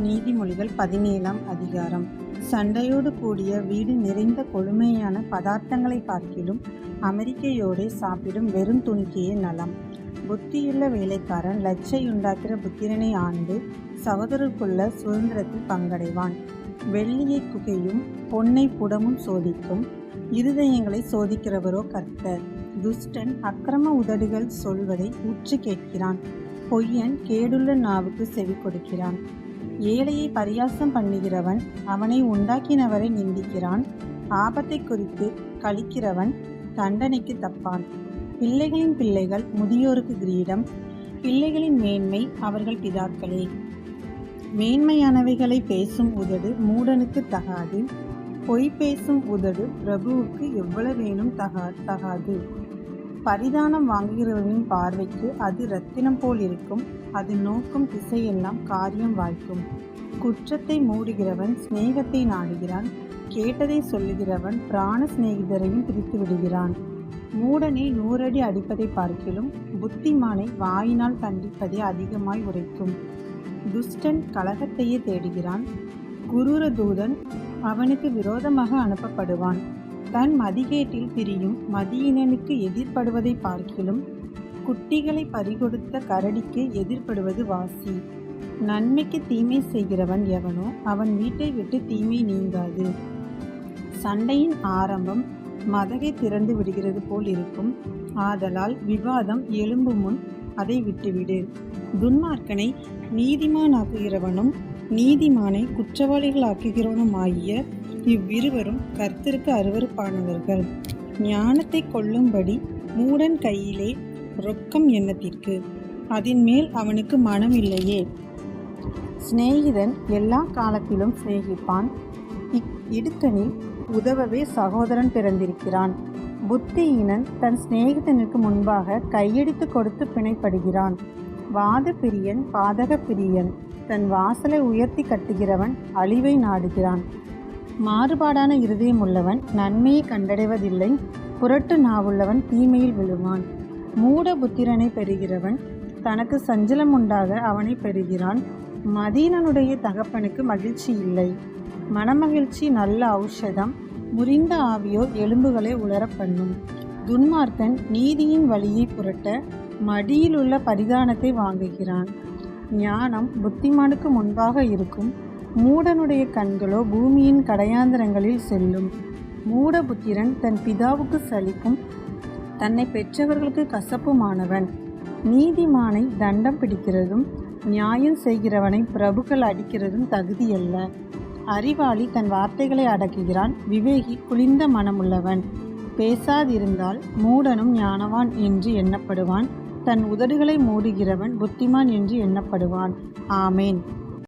நீதிமொழிகள் 17ஆம் அதிகாரம். சண்டையோடு கூடிய வீடு நிறைந்த கொழுமையான பதார்த்தங்களை பார்க்கிலும் அமெரிக்கையோடே சாப்பிடும் வெறும் துணிக்கையே நலம். புத்தியுள்ள வேலைக்காரன் லட்சையுண்டாக்கிற புத்திரனை ஆண்டு சகோதரருக்குள்ள சுதந்திரத்தில் பங்கடைவான். வெள்ளியை குகையும் பொன்னை புடமும் சோதிக்கும், இருதயங்களை சோதிக்கிறவரோ கர்த்தர். துஷ்டன் அக்கிரம உதடுகள் சொல்வதை உற்று கேட்கிறான், பொய்யன் கேடுள்ள நாவுக்கு செவி கொடுக்கிறான். ஏழையை பரியாசம் பண்ணுகிறவன் அவனை உண்டாக்கினவரை நிந்திக்கிறான். ஆபத்தை குறித்து கழிக்கிறவன் தண்டனைக்கு தப்பான். பிள்ளைகளின் பிள்ளைகள் முதியோருக்கு கிரீடம், பிள்ளைகளின் மேன்மை அவர்கள் பிதாக்களே. மேன்மையானவைகளை பேசும் உதடு மூடனுக்கு தகாது, பொய் பேசும் உதடு பிரபுவுக்கு எவ்வளவேனும் தகாது. பரிதானம் வாங்குகிறவர்களின் பார்வைக்கு அது இரத்தினம் போல் இருக்கும், அது நோக்கும் திசையெல்லாம் காரியம் வாய்க்கும். குற்றத்தை மூடுகிறவன் சிநேகத்தை நாடுகிறான், கேட்டதை சொல்லுகிறவன் பிராண சிநேகிதரையும் பிரித்து விடுகிறான். மூடனை 100 அடி அடிப்பதை பார்க்கிலும் புத்திமானை வாயினால் தண்டிப்பதே அதிகமாய் உரைக்கும். துஷ்டன் கலகத்தையே தேடுகிறான், குரூர தூதன் அவனுக்கு விரோதமாக அனுப்பப்படுவான். தன் மதிகேட்டில் பிரியும் மதியினனுக்கு எதிர்ப்படுவதை பார்க்கிலும் குட்டிகளை பறிகொடுத்த கரடிக்கு எதிர்ப்படுவது வாசி. நன்மைக்கு தீமை செய்கிறவன் எவனோ அவன் வீட்டை விட்டு தீமை நீங்காது. சண்டையின் ஆரம்பம் மதகை திறந்து விடுகிறது போல் இருக்கும், ஆதலால் விவாதம் எழும்பும் முன் அதை விட்டுவிடு. துன்மார்க்கனை நீதிமானாக்குகிறவனும் நீதிமானை குற்றவாளிகளாக்குகிறவனுமாகிய இவ்விருவரும் கர்த்தருக்கு அருவருப்பானவர்கள். ஞானத்தை கொள்ளும்படி மூடன் கையிலே ரொக்கம் எண்ணத்திற்கு, அதன் மேல் அவனுக்கு மனம் இல்லையே. சிநேகிதன் எல்லா காலத்திலும் சிநேகிப்பான், இடுக்கணில் உதவவே சகோதரன் பிறந்திருக்கிறான். புத்தியீனன் தன் சிநேகிதனுக்கு முன்பாக கையெடுத்து கொடுத்து பிணைப்படுகிறான். வாத பிரியன் பாதக பிரியன், தன் வாசலை உயர்த்தி கட்டுகிறவன் அழிவை நாடுகிறான். மாறுபாடான இருதயம் உள்ளவன் நன்மையை கண்டடைவதில்லை, புரட்டு நாவுள்ளவன் தீமையில் விழுவான். மூட புத்திரனை பெறுகிறவன் தனக்கு சஞ்சலம் உண்டாக அவனை பெறுகிறான். மதீனனுடைய தகப்பனுக்கு மகிழ்ச்சி இல்லை. மனமகிழ்ச்சி நல்ல ஔஷதம், முறிந்த ஆவியோ எலும்புகளை உலரப் பண்ணும். துன்மார்க்கன் நீதியின் வழியை புரட்ட மடியில் உள்ள பரிதானத்தை வாங்குகிறான். ஞானம் புத்திமானுக்கு முன்பாக இருக்கும், மூடனுடைய கண்களோ பூமியின் கடையாந்தரங்களில் செல்லும். மூடபுத்திரன் தன் பிதாவுக்கு சலிப்பும் தன்னை பெற்றவர்களுக்கு கசப்புமானவன். நீதிமானை தண்டம் பிடிக்கிறதும் நியாயம் செய்கிறவனை பிரபுக்கள் அடிக்கிறதும் தகுதியல்ல. அறிவாளி தன் வார்த்தைகளை அடக்குகிறான், விவேகி குளிர்ந்த மனமுள்ளவன். பேசாதிருந்தால் மூடனும் ஞானவான் என்று எண்ணப்படுவான், தன் உதடுகளை மூடுகிறவன் புத்திமான் என்று எண்ணப்படுவான். ஆமேன்.